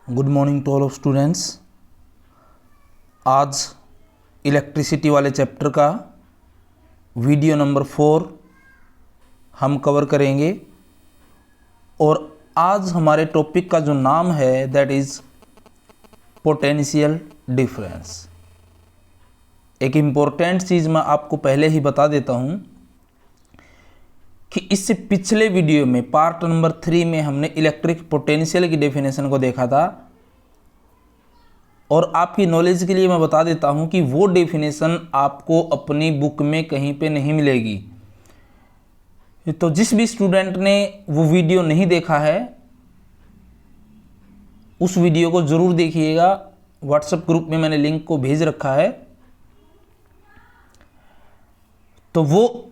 Good morning to all of students. आज electricity वाले chapter का वीडियो नंबर 4 हम कवर करेंगे और आज हमारे टॉपिक का जो नाम है दैट इज़ पोटेंशियल डिफरेंस। एक इम्पोर्टेंट चीज़ मैं आपको पहले ही बता देता हूँ कि इससे पिछले वीडियो में पार्ट नंबर 3 में हमने इलेक्ट्रिक पोटेंशियल की डेफिनेशन को देखा था और आपकी नॉलेज के लिए मैं बता देता हूं कि वो डेफिनेशन आपको अपनी बुक में कहीं पे नहीं मिलेगी। तो जिस भी स्टूडेंट ने वो वीडियो नहीं देखा है उस वीडियो को ज़रूर देखिएगा। व्हाट्सएप ग्रुप में मैंने लिंक को भेज रखा है। तो वो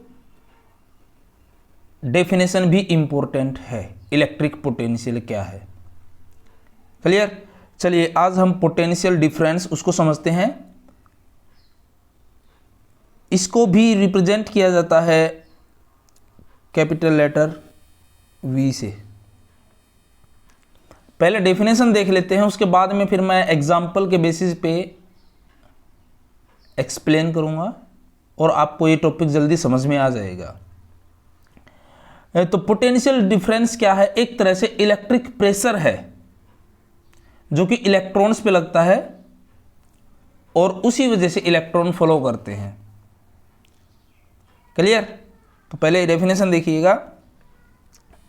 डेफिनेशन भी इंपॉर्टेंट है, इलेक्ट्रिक पोटेंशियल क्या है। क्लियर? चलिए आज हम पोटेंशियल डिफरेंस उसको समझते हैं। इसको भी रिप्रेजेंट किया जाता है कैपिटल लेटर V से। पहले डेफिनेशन देख लेते हैं, उसके बाद में फिर मैं एग्जाम्पल के बेसिस पे एक्सप्लेन करूंगा और आपको ये टॉपिक जल्दी समझ में आ जाएगा। तो पोटेंशियल डिफरेंस क्या है? एक तरह से इलेक्ट्रिक प्रेशर है जो कि इलेक्ट्रॉन्स पे लगता है और उसी वजह से इलेक्ट्रॉन फ्लो करते हैं। क्लियर? तो पहले डेफिनेशन देखिएगा।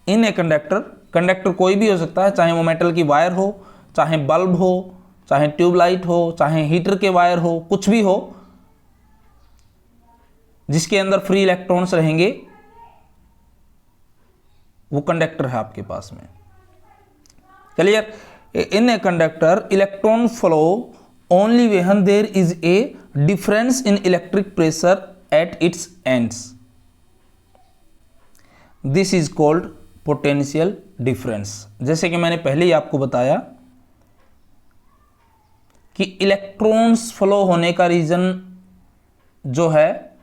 इन ए कंडक्टर, कंडक्टर कोई भी हो सकता है, चाहे वो मेटल की वायर हो, चाहे बल्ब हो, चाहे ट्यूबलाइट हो, चाहे हीटर के वायर हो, कुछ भी हो जिसके अंदर फ्री इलेक्ट्रॉन्स रहेंगे वो कंडक्टर है आपके पास में। Clear? In a conductor electron flow only when there is a difference in electric pressure at its ends. This is called potential difference. जैसे कि मैंने पहले ही आपको बताया कि इलेक्ट्रॉन्स फ्लो होने का रीजन जो है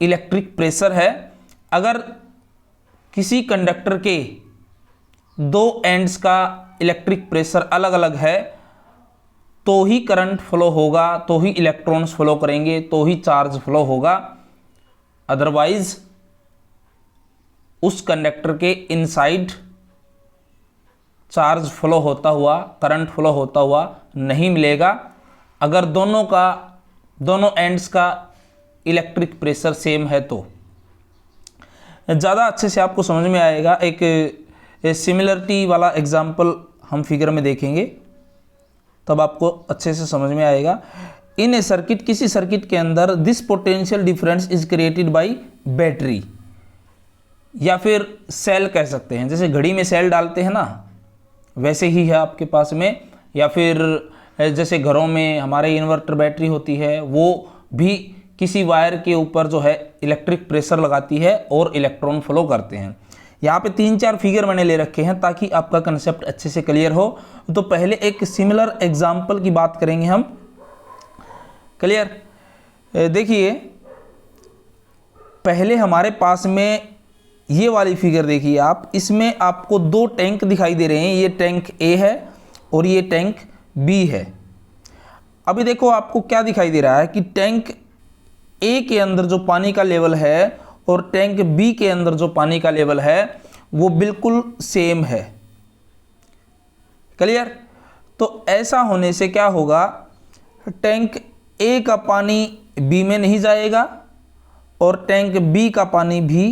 इलेक्ट्रिक प्रेशर है। अगर किसी कंडक्टर के दो एंड्स का इलेक्ट्रिक प्रेशर अलग अलग है तो ही करंट फ्लो होगा, तो ही इलेक्ट्रॉन्स फ्लो करेंगे, तो ही चार्ज फ्लो होगा। अदरवाइज उस कंडक्टर के इनसाइड चार्ज फ्लो होता हुआ, करंट फ्लो होता हुआ नहीं मिलेगा अगर दोनों एंड्स का इलेक्ट्रिक प्रेशर सेम है। तो ज़्यादा अच्छे से आपको समझ में आएगा। एक सिमिलरिटी वाला एग्जाम्पल हम फिगर में देखेंगे तब आपको अच्छे से समझ में आएगा। इन ए सर्किट, किसी सर्किट के अंदर this potential difference is created by battery या फिर सेल कह सकते हैं। जैसे घड़ी में सेल डालते हैं ना, वैसे ही है आपके पास में। या फिर जैसे घरों में हमारे इन्वर्टर बैटरी होती है, वो भी किसी वायर के ऊपर जो है इलेक्ट्रिक प्रेशर लगाती है और इलेक्ट्रॉन फ्लो करते हैं। यहाँ पे 3-4 फिगर मैंने ले रखे हैं ताकि आपका कंसेप्ट अच्छे से क्लियर हो। तो पहले एक सिमिलर एग्जाम्पल की बात करेंगे हम। क्लियर? देखिए पहले हमारे पास में ये वाली फिगर देखिए आप। इसमें आपको 2 टैंक दिखाई दे रहे हैं। ये टैंक A है और ये टैंक B है। अभी देखो आपको क्या दिखाई दे रहा है कि टैंक A के अंदर जो पानी का लेवल है और टैंक B के अंदर जो पानी का लेवल है वो बिल्कुल सेम है। क्लियर? तो ऐसा होने से क्या होगा, टैंक A का पानी B में नहीं जाएगा और टैंक B का पानी भी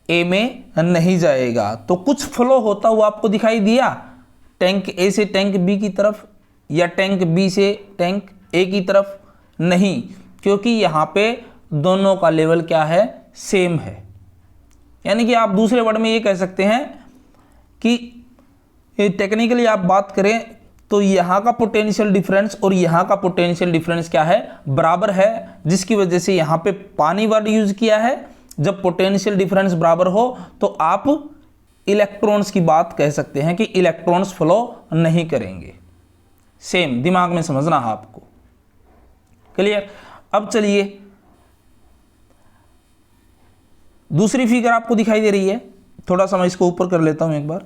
A में नहीं जाएगा। तो कुछ फ्लो होता हुआ आपको दिखाई दिया टैंक A से टैंक B की तरफ या टैंक B से टैंक A की तरफ? नहीं, क्योंकि यहाँ पे दोनों का लेवल क्या है, सेम है। यानी कि आप दूसरे वर्ड में ये कह सकते हैं कि टेक्निकली आप बात करें तो यहाँ का पोटेंशियल डिफरेंस और यहाँ का पोटेंशियल डिफरेंस क्या है, बराबर है। जिसकी वजह से यहाँ पे पानी वर्ड यूज किया है। जब पोटेंशियल डिफरेंस बराबर हो तो आप इलेक्ट्रॉन्स की बात कह सकते हैं कि इलेक्ट्रॉन्स फ्लो नहीं करेंगे। सेम, दिमाग में समझना है आपको। क्लियर? अब चलिए दूसरी फिगर आपको दिखाई दे रही है। थोड़ा सा मैं इसको ऊपर कर लेता हूं एक बार।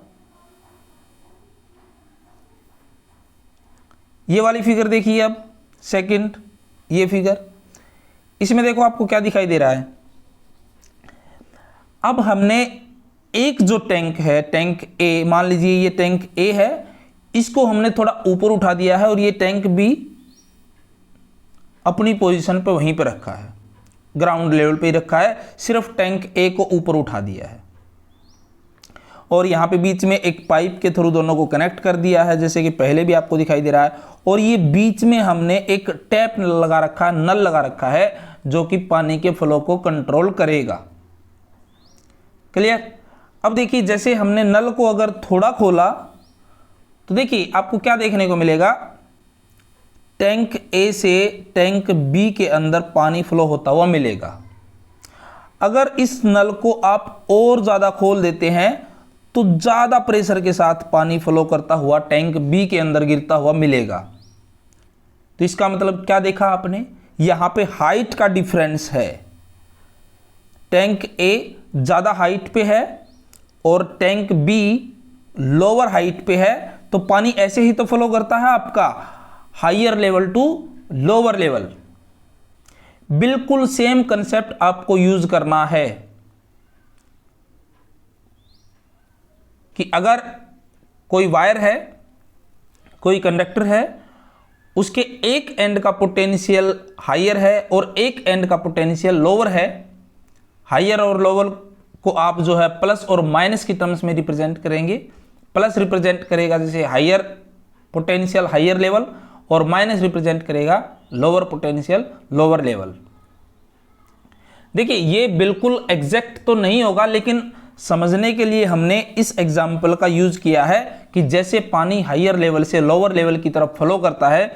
ये वाली फिगर देखिए अब सेकंड, ये फिगर, इसमें देखो आपको क्या दिखाई दे रहा है। अब हमने एक जो टैंक है, टैंक ए, मान लीजिए ये टैंक ए है, इसको हमने थोड़ा ऊपर उठा दिया है और ये टैंक बी अपनी पोजीशन पे वहीं पे रखा है, ग्राउंड लेवल पे ही रखा है, सिर्फ टैंक ए को ऊपर उठा दिया है और यहाँ पे बीच में एक पाइप के थ्रू दोनों को कनेक्ट कर दिया है, जैसे कि पहले भी आपको दिखाई दे रहा है। और ये बीच में हमने एक टैप लगा रखा है, नल लगा रखा है, जो कि पानी के फ्लो को कंट्रोल करेगा। क्लियर? अब देखिए जैसे हमने नल को अगर थोड़ा खोला तो देखिए आपको क्या देखने को मिलेगा, टैंक ए से टैंक बी के अंदर पानी फ्लो होता हुआ मिलेगा। अगर इस नल को आप और ज़्यादा खोल देते हैं तो ज़्यादा प्रेशर के साथ पानी फ्लो करता हुआ टैंक बी के अंदर गिरता हुआ मिलेगा। तो इसका मतलब क्या देखा आपने, यहाँ पे हाइट का डिफरेंस है। टैंक ए ज़्यादा हाइट पे है और टैंक बी लोअर हाइट पे है, तो पानी ऐसे ही तो फ्लो करता है आपका higher level to lower level. बिल्कुल सेम कंसेप्ट आपको यूज करना है कि अगर कोई वायर है, कोई कंडक्टर है, उसके एक एंड का पोटेंशियल हायर है और एक एंड का पोटेंशियल लोअर है। हायर और लोअर को आप जो है प्लस और माइनस की टर्म्स में रिप्रेजेंट करेंगे। प्लस रिप्रेजेंट करेगा जैसे हायर पोटेंशियल हायर लेवल और माइनस रिप्रेजेंट करेगा लोअर पोटेंशियल लोअर लेवल। देखिए ये बिल्कुल एग्जैक्ट तो नहीं होगा, लेकिन समझने के लिए हमने इस एग्जाम्पल का यूज किया है कि जैसे पानी हायर लेवल से लोअर लेवल की तरफ फ्लो करता है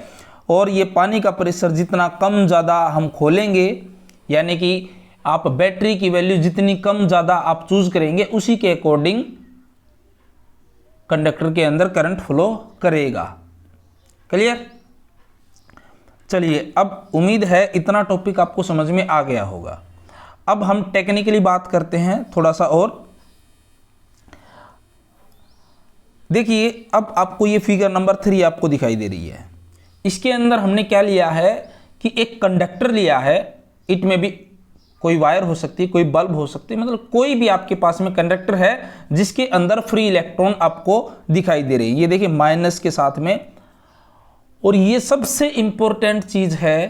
और ये पानी का प्रेशर जितना कम ज़्यादा हम खोलेंगे, यानी कि आप बैटरी की वैल्यू जितनी कम ज़्यादा आप चूज करेंगे, उसी के अकॉर्डिंग कंडक्टर के अंदर करंट फ्लो करेगा। क्लियर? चलिए, अब उम्मीद है इतना टॉपिक आपको समझ में आ गया होगा। अब हम टेक्निकली बात करते हैं थोड़ा सा और। देखिए अब आपको ये फिगर नंबर 3 आपको दिखाई दे रही है। इसके अंदर हमने क्या लिया है कि एक कंडक्टर लिया है, इट में भी कोई वायर हो सकती है, कोई बल्ब हो सकती है, मतलब कोई भी आपके पास में कंडक्टर है जिसके अंदर फ्री इलेक्ट्रॉन आपको दिखाई दे रही है। ये देखिए माइनस के साथ में। और ये सबसे इंपॉर्टेंट चीज है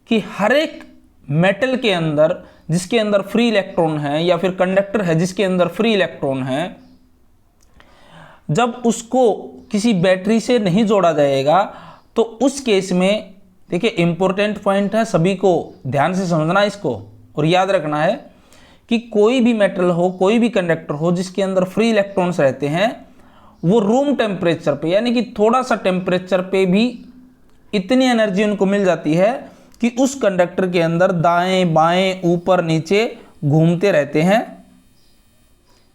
कि हर एक मेटल के अंदर जिसके अंदर फ्री इलेक्ट्रॉन है या फिर कंडक्टर है जिसके अंदर फ्री इलेक्ट्रॉन है, जब उसको किसी बैटरी से नहीं जोड़ा जाएगा तो उस केस में देखिए इंपॉर्टेंट पॉइंट है, सभी को ध्यान से समझना इसको और याद रखना है कि कोई भी मेटल हो, कोई भी कंडक्टर हो जिसके अंदर फ्री इलेक्ट्रॉन्स रहते हैं, वो रूम टेम्परेचर पे यानी कि थोड़ा सा टेम्परेचर पे भी इतनी एनर्जी उनको मिल जाती है कि उस कंडक्टर के अंदर दाएं बाएं ऊपर नीचे घूमते रहते हैं।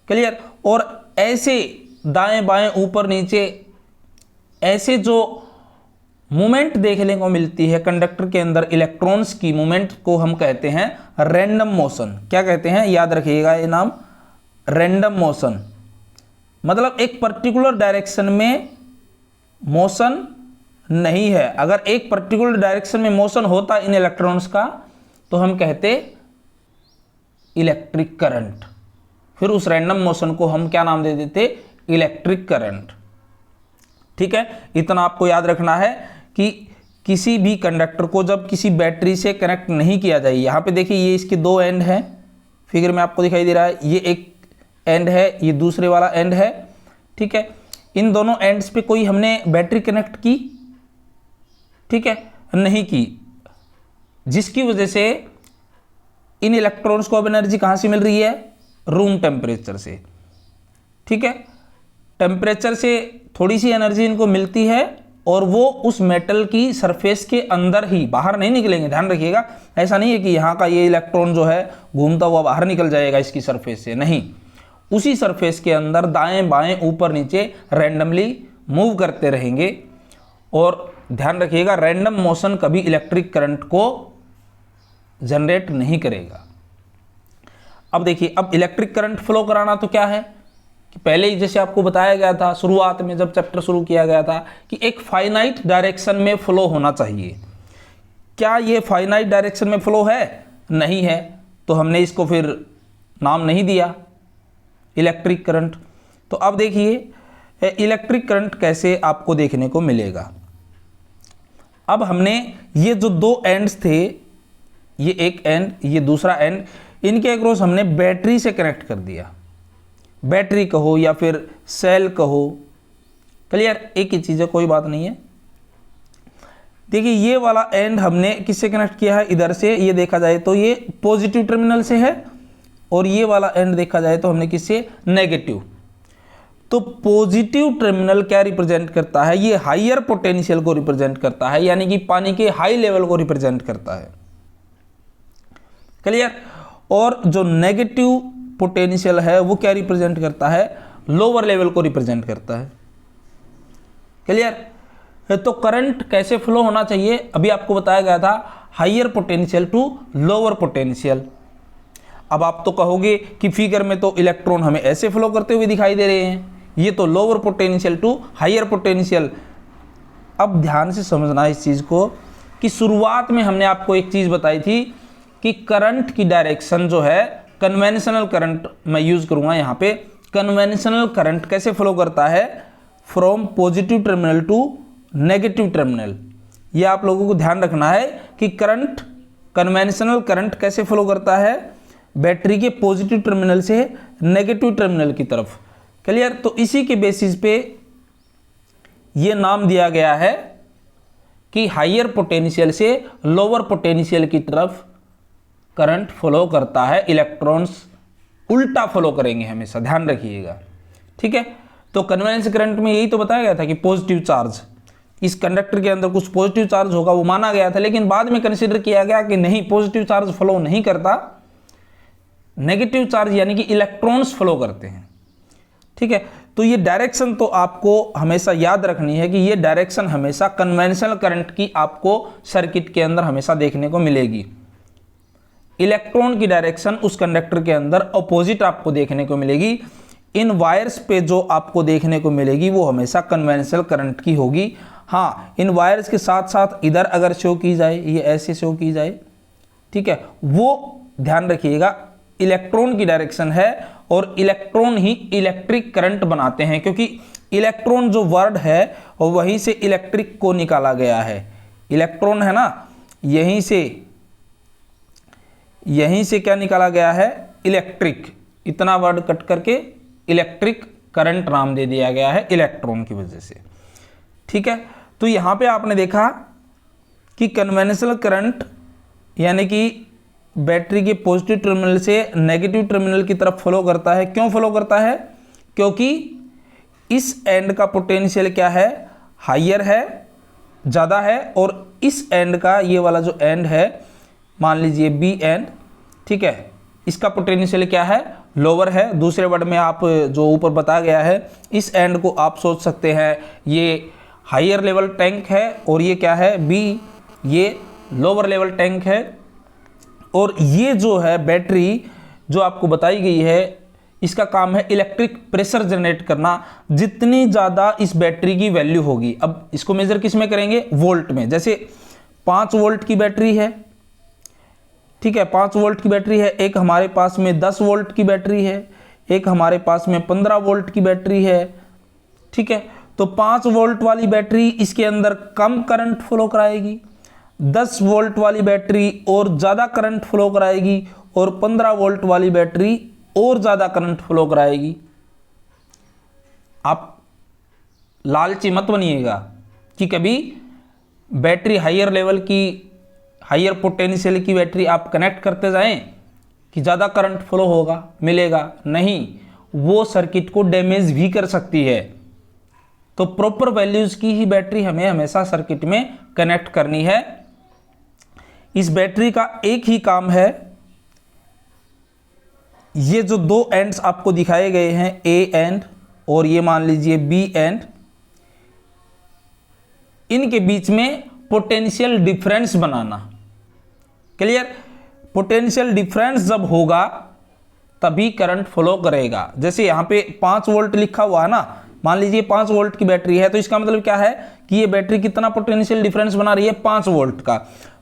क्लियर? और ऐसे दाएं बाएं ऊपर नीचे ऐसे जो मूवमेंट देखने को मिलती है कंडक्टर के अंदर, इलेक्ट्रॉन्स की मूवमेंट को हम कहते हैं रैंडम मोशन। क्या कहते हैं? याद रखिएगा ये नाम, रैंडम मोशन। मतलब एक पर्टिकुलर डायरेक्शन में मोशन नहीं है। अगर एक पर्टिकुलर डायरेक्शन में मोशन होता इन इलेक्ट्रॉन्स का तो हम कहते इलेक्ट्रिक करंट। फिर उस रैंडम मोशन को हम क्या नाम दे देते? Electric current. ठीक है, इतना आपको याद रखना है कि किसी भी कंडक्टर को जब किसी बैटरी से कनेक्ट नहीं किया जाए, यहां पे देखिए ये इसके दो एंड हैं, फिगर में आपको दिखाई दे रहा है, ये एक एंड है, ये दूसरे वाला एंड है। ठीक है, इन दोनों एंड्स पे कोई हमने बैटरी कनेक्ट की? ठीक है, नहीं की, जिसकी वजह से इन इलेक्ट्रॉन्स को अब एनर्जी कहां से मिल रही है? रूम टेम्परेचर से। ठीक है, टेम्परेचर से थोड़ी सी एनर्जी इनको मिलती है और वो उस मेटल की सरफेस के अंदर ही, बाहर नहीं निकलेंगे। ध्यान रखिएगा, ऐसा नहीं है कि यहाँ का ये इलेक्ट्रॉन जो है घूमता हुआ बाहर निकल जाएगा इसकी सरफेस से, नहीं, उसी सरफेस के अंदर दाएं बाएं ऊपर नीचे रैंडमली मूव करते रहेंगे। और ध्यान रखिएगा, रैंडम मोशन कभी इलेक्ट्रिक करंट को जनरेट नहीं करेगा। अब देखिए, अब इलेक्ट्रिक करंट फ्लो कराना तो क्या है कि पहले ही जैसे आपको बताया गया था शुरुआत में जब चैप्टर शुरू किया गया था कि एक फाइनाइट डायरेक्शन में फ्लो होना चाहिए। क्या ये फाइनाइट डायरेक्शन में फ्लो है? नहीं है, तो हमने इसको फिर नाम नहीं दिया इलेक्ट्रिक करंट। तो अब देखिए इलेक्ट्रिक करंट कैसे आपको देखने को मिलेगा। अब हमने ये जो दो एंड्स थे, ये एक एंड ये दूसरा एंड, इनके अक्रॉस हमने बैटरी से कनेक्ट कर दिया। बैटरी कहो या फिर सेल कहो, क्लियर, एक ही चीज़ है, कोई बात नहीं है। देखिए ये वाला एंड हमने किससे कनेक्ट किया है? इधर से, ये देखा जाए तो ये पॉजिटिव टर्मिनल से है, और ये वाला एंड देखा जाए तो हमने किससे? नेगेटिव। तो पॉजिटिव टर्मिनल क्या रिप्रेजेंट करता है? ये हायर पोटेंशियल को रिप्रेजेंट करता है, यानी कि पानी के हाई लेवल को रिप्रेजेंट करता है, क्लियर। और जो नेगेटिव पोटेंशियल है वो क्या रिप्रेजेंट करता है? लोअर लेवल को रिप्रेजेंट करता है, क्लियर। तो करंट कैसे फ्लो होना चाहिए? अभी आपको बताया गया था higher potential to lower potential. अब आप तो कहोगे कि फिगर में तो इलेक्ट्रॉन हमें ऐसे फ्लो करते हुए दिखाई दे रहे हैं, ये तो lower potential to higher potential. अब ध्यान से समझना इस चीज़ को कि शुरुआत में हमने आपको एक चीज़ बताई थी कि करंट की डायरेक्शन जो है, कन्वेंशनल करंट मैं यूज़ करूँगा यहाँ पे, कन्वेंशनल करंट कैसे फ्लो करता है? From positive terminal to negative terminal. ये आप लोगों को ध्यान रखना है कि करंट, कन्वेंशनल करंट कैसे फ्लो करता है? बैटरी के पॉजिटिव टर्मिनल से नेगेटिव टर्मिनल की तरफ, क्लियर। तो इसी के बेसिस पे ये नाम दिया गया है कि हायर पोटेंशियल से लोअर पोटेंशियल की तरफ करंट फ्लो करता है। इलेक्ट्रॉन्स उल्टा फ्लो करेंगे हमेशा, ध्यान रखिएगा, ठीक है। तो कन्वेंशन करंट में यही तो बताया गया था कि पॉजिटिव चार्ज, इस कंडक्टर के अंदर कुछ पॉजिटिव चार्ज होगा, वो माना गया था, लेकिन बाद में कंसीडर किया गया कि नहीं, पॉजिटिव चार्ज फ्लो नहीं करता, नेगेटिव चार्ज यानी कि इलेक्ट्रॉन्स फ्लो करते हैं, ठीक है। तो ये डायरेक्शन तो आपको हमेशा याद रखनी है कि ये डायरेक्शन हमेशा कन्वेंशनल करंट की आपको सर्किट के अंदर हमेशा देखने को मिलेगी। इलेक्ट्रॉन की डायरेक्शन उस कंडक्टर के अंदर अपोजिट आपको देखने को मिलेगी। इन वायर्स पे जो आपको देखने को मिलेगी वो हमेशा कन्वेंशनल करंट की होगी। हाँ, इन वायर्स के साथ साथ इधर अगर शो की जाए, ये ऐसे शो की जाए, ठीक है, वो ध्यान रखिएगा इलेक्ट्रॉन की डायरेक्शन है, और इलेक्ट्रॉन ही इलेक्ट्रिक करंट बनाते हैं, क्योंकि इलेक्ट्रॉन जो वर्ड है और वहीं से इलेक्ट्रिक को निकाला गया है। इलेक्ट्रॉन है ना, यहीं से क्या निकाला गया है? इलेक्ट्रिक। इतना वर्ड कट करके इलेक्ट्रिक करंट नाम दे दिया गया है इलेक्ट्रॉन की वजह से, ठीक है। तो यहां पे आपने देखा कि कन्वेंशनल करंट यानी कि बैटरी के पॉजिटिव टर्मिनल से नेगेटिव टर्मिनल की तरफ फ्लो करता है। क्यों फ्लो करता है? क्योंकि इस एंड का पोटेंशियल क्या है? हायर है, ज़्यादा है, और इस एंड का, ये वाला जो एंड है, मान लीजिए बी एंड, ठीक है, इसका पोटेंशियल क्या है? लोअर है। दूसरे वर्ड में आप जो ऊपर बताया गया है, इस एंड को आप सोच सकते हैं ये हायर लेवल टैंक है, और ये क्या है? बी, ये लोअर लेवल टैंक है। और ये जो है बैटरी जो आपको बताई गई है, इसका काम है इलेक्ट्रिक प्रेशर जनरेट करना। जितनी ज़्यादा इस बैटरी की वैल्यू होगी, अब इसको मेजर किस में करेंगे? वोल्ट में। जैसे 5 वोल्ट की बैटरी है, ठीक है, 5 वोल्ट की बैटरी है, एक हमारे पास में 10 वोल्ट की बैटरी है, एक हमारे पास में 15 वोल्ट की बैटरी है, ठीक है। तो 5 वोल्ट वाली बैटरी इसके अंदर कम करंट फ्लो कराएगी, 10 वोल्ट वाली बैटरी और ज़्यादा करंट फ्लो कराएगी, और 15 वोल्ट वाली बैटरी और ज़्यादा करंट फ्लो कराएगी। आप लालची मत बनिएगा कि कभी बैटरी हायर लेवल की, हायर पोटेंशियल की बैटरी आप कनेक्ट करते जाएं कि ज़्यादा करंट फ्लो होगा, मिलेगा नहीं, वो सर्किट को डैमेज भी कर सकती है। तो प्रॉपर वैल्यूज़ की ही बैटरी हमें हमेशा सर्किट में कनेक्ट करनी है। इस बैटरी का एक ही काम है, ये जो दो एंड्स आपको दिखाए गए हैं, ए एंड और ये मान लीजिए बी एंड, इनके बीच में पोटेंशियल डिफरेंस बनाना। क्लियर? पोटेंशियल डिफरेंस जब होगा तभी करंट फ्लो करेगा। जैसे यहाँ पे 5 वोल्ट लिखा हुआ है ना, मान लीजिए 5 वोल्ट की बैटरी है, तो इसका मतलब क्या है कि ये बैटरी कितना पोटेंशियल डिफरेंस बना रही है, 5 वोल्ट का।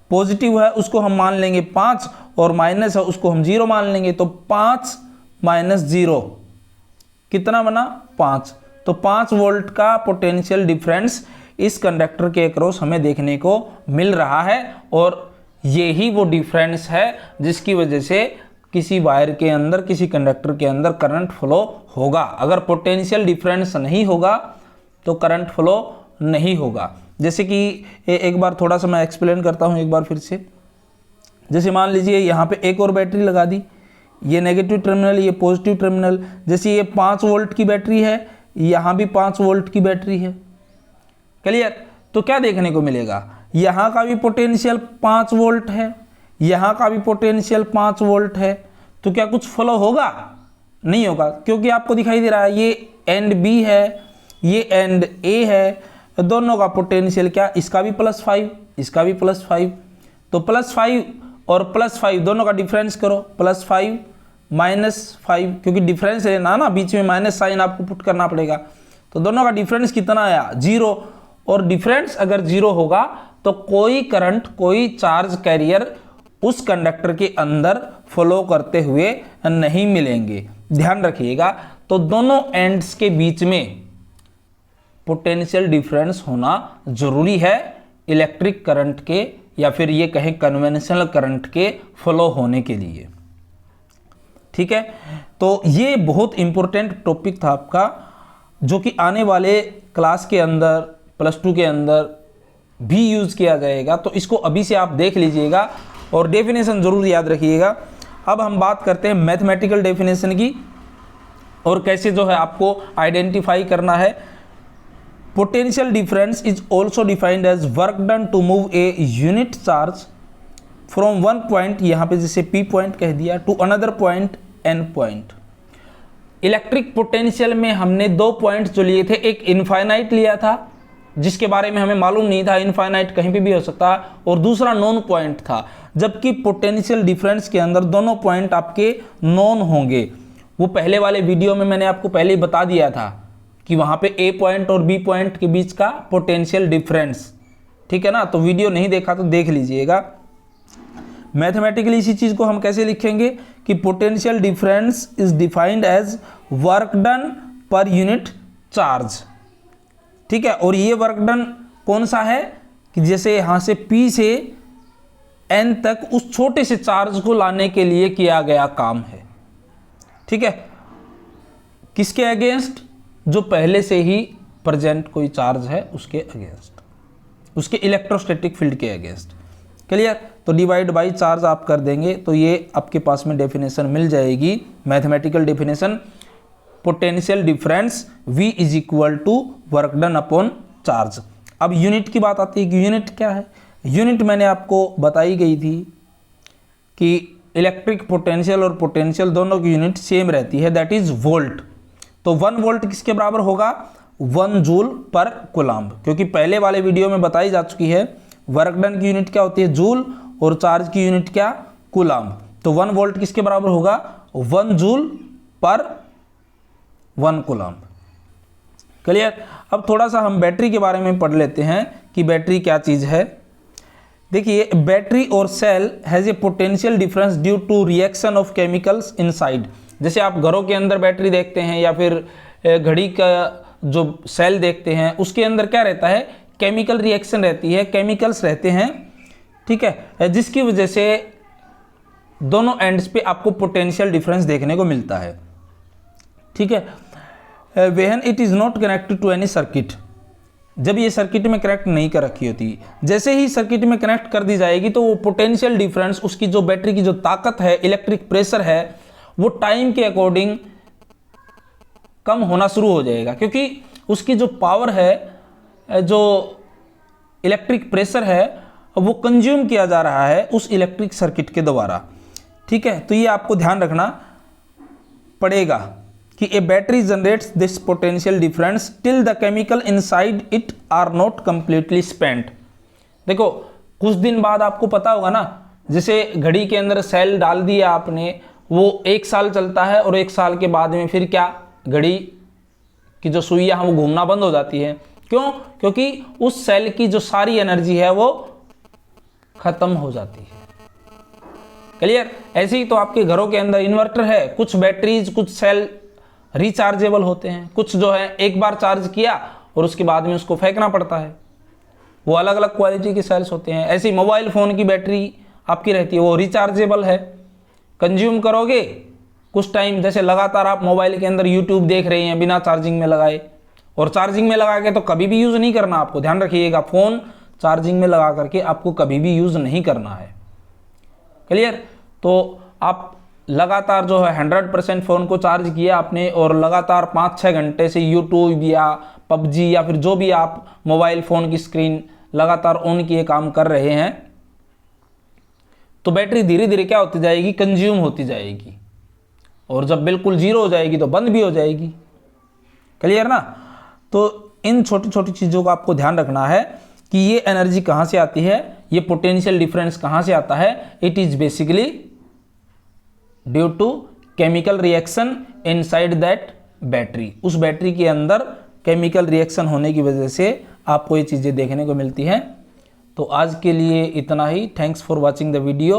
पॉजिटिव है उसको हम मान लेंगे 5 और माइनस है उसको हम 0 मान लेंगे, तो 5 माइनस 0 कितना बना, 5। तो 5 वोल्ट का पोटेंशियल डिफरेंस इस कंडक्टर के अक्रॉस हमें देखने को मिल रहा है, और यही वो डिफरेंस है जिसकी वजह से किसी वायर के अंदर, किसी कंडक्टर के अंदर करंट फ्लो होगा। अगर पोटेंशियल डिफरेंस नहीं होगा तो करंट फ्लो नहीं होगा। जैसे कि एक बार थोड़ा सा मैं एक्सप्लेन करता हूँ एक बार फिर से। जैसे मान लीजिए यहाँ पे एक और बैटरी लगा दी, ये नेगेटिव टर्मिनल, ये पॉजिटिव टर्मिनल। जैसे ये 5 वोल्ट की बैटरी है, यहाँ भी 5 वोल्ट की बैटरी है, क्लियर। तो क्या देखने को मिलेगा, यहाँ का भी पोटेंशियल 5 वोल्ट है, यहाँ का भी पोटेंशियल 5 वोल्ट है, तो क्या कुछ फ्लो होगा, नहीं होगा, क्योंकि आपको दिखाई दे रहा है ये एंड बी है, ये एंड ए है, दोनों का पोटेंशियल क्या, इसका भी +5, इसका भी +5, तो +5 और +5 दोनों का डिफरेंस करो, +5 -5, क्योंकि डिफरेंस लेना ना, बीच में माइनस साइन आपको पुट करना पड़ेगा। तो दोनों का डिफरेंस कितना आया, 0, और डिफरेंस अगर 0 होगा तो कोई करंट, कोई चार्ज कैरियर उस कंडक्टर के अंदर फ्लो करते हुए नहीं मिलेंगे, ध्यान रखिएगा। तो दोनों एंड्स के बीच में पोटेंशियल डिफरेंस होना जरूरी है इलेक्ट्रिक करंट के, या फिर ये कहें कन्वेंशनल करंट के फ्लो होने के लिए, ठीक है। तो ये बहुत इंपॉर्टेंट टॉपिक था आपका, जो कि आने वाले क्लास के अंदर, +2 के अंदर भी यूज किया जाएगा। तो इसको अभी से आप देख लीजिएगा और डेफिनेशन जरूर याद रखिएगा। अब हम बात करते हैं मैथमेटिकल डेफिनेशन की, और कैसे जो है आपको आइडेंटिफाई करना है। Potential difference is also defined as work done to move a unit charge from one point, यहाँ पे जैसे P पॉइंट कह दिया, to another point N point. Electric potential में हमने 2 पॉइंट्स जो लिए थे, एक इनफाइनाइट लिया था जिसके बारे में हमें मालूम नहीं था, इनफाइनाइट कहीं पे भी हो सकता है, और दूसरा नॉन पॉइंट था। जबकि पोटेंशियल डिफरेंस के अंदर दोनों पॉइंट आपके नॉन होंगे। वो पहले वाले वीडियो में मैंने आपको पहले ही बता दिया था कि वहां पे A पॉइंट और B पॉइंट के बीच का पोटेंशियल डिफरेंस, ठीक है ना। तो वीडियो नहीं देखा तो देख लीजिएगा। मैथमेटिकली इसी चीज को हम कैसे लिखेंगे कि potential difference is defined as work done per unit charge, ठीक है। और ये वर्क डन कौन सा है कि जैसे यहां से P से N तक उस छोटे से चार्ज को लाने के लिए किया गया काम है, ठीक है। किसके अगेंस्ट, जो पहले से ही प्रेजेंट कोई चार्ज है उसके अगेंस्ट, उसके इलेक्ट्रोस्टैटिक फील्ड के अगेंस्ट, क्लियर। तो डिवाइड बाई चार्ज आप कर देंगे तो ये आपके पास में डेफिनेशन मिल जाएगी, mathematical definition. Potential difference V is equal to work done upon charge. अब यूनिट की बात आती है कि यूनिट क्या है। यूनिट मैंने आपको बताई गई थी कि इलेक्ट्रिक पोटेंशियल और पोटेंशियल दोनों की यूनिट सेम रहती है, दैट इज वोल्ट। तो 1 वोल्ट किसके बराबर होगा, 1 जूल पर कूलम्ब, क्योंकि पहले वाले वीडियो में बताई जा चुकी है वर्क डन की यूनिट क्या होती है, जूल, और चार्ज की यूनिट क्या, कूलम्ब। तो 1 वोल्ट किसके बराबर होगा, 1 जूल पर 1 कूलम्ब, क्लियर। अब थोड़ा सा हम बैटरी के बारे में पढ़ लेते हैं कि बैटरी क्या चीज है। देखिए, बैटरी और cell has a potential difference due to reaction of chemicals inside. जैसे आप घरों के अंदर बैटरी देखते हैं या फिर घड़ी का जो सेल देखते हैं, उसके अंदर क्या रहता है, केमिकल रिएक्शन रहती है, केमिकल्स रहते हैं, ठीक है, जिसकी वजह से दोनों एंड्स पे आपको पोटेंशियल डिफरेंस देखने को मिलता है, ठीक है। When it is not connected to any circuit, जब ये सर्किट में कनेक्ट नहीं कर रखी होती, जैसे ही सर्किट में कनेक्ट कर दी जाएगी तो वो पोटेंशियल डिफरेंस, उसकी जो बैटरी की जो ताकत है, इलेक्ट्रिक प्रेशर है, वो टाइम के अकॉर्डिंग कम होना शुरू हो जाएगा, क्योंकि उसकी जो पावर है, जो इलेक्ट्रिक प्रेशर है, वो कंज्यूम किया जा रहा है उस इलेक्ट्रिक सर्किट के द्वारा, ठीक है। तो ये आपको ध्यान रखना पड़ेगा कि a battery generates this potential difference till the chemical inside it are not completely spent. देखो, कुछ दिन बाद आपको पता होगा ना, जैसे घड़ी के अंदर सेल डाल दिया आपने, वो 1 साल चलता है और 1 साल के बाद में फिर क्या, घड़ी की जो सुइयां हैं वो घूमना बंद हो जाती है। क्यों? क्योंकि उस सेल की जो सारी एनर्जी है वो खत्म हो जाती है। क्लियर? ऐसे ही तो आपके घरों के अंदर इन्वर्टर है, कुछ बैटरीज, कुछ सेल रिचार्जेबल होते हैं, कुछ जो है एक बार चार्ज किया और उसके बाद में उसको फेंकना पड़ता है, वो अलग अलग क्वालिटी के सेल्स होते हैं। ऐसे ही मोबाइल फ़ोन की बैटरी आपकी रहती है, वो रिचार्जेबल है, कंज्यूम करोगे कुछ टाइम, जैसे लगातार आप मोबाइल के अंदर यूट्यूब देख रहे हैं बिना चार्जिंग में लगाए, और चार्जिंग में लगा के तो कभी भी यूज़ नहीं करना, आपको ध्यान रखिएगा, फ़ोन चार्जिंग में लगा करके आपको कभी भी यूज़ नहीं करना है। क्लियर? तो आप लगातार जो है 100% फ़ोन को चार्ज किया आपने और लगातार 5-6 घंटे से यूट्यूब या पबजी या फिर जो भी आप मोबाइल फ़ोन की स्क्रीन लगातार ऑन किए काम कर रहे हैं, तो बैटरी धीरे धीरे क्या होती जाएगी, कंज्यूम होती जाएगी, और जब बिल्कुल जीरो हो जाएगी तो बंद भी हो जाएगी। क्लियर ना? तो इन छोटी छोटी चीज़ों का आपको ध्यान रखना है कि ये एनर्जी कहाँ से आती है, ये पोटेंशियल डिफरेंस कहाँ से आता है। It is basically due to chemical reaction inside that battery. उस बैटरी के अंदर केमिकल रिएक्शन होने की वजह से आपको ये चीज़ें देखने को मिलती हैं। तो आज के लिए इतना ही। Thanks for watching the video.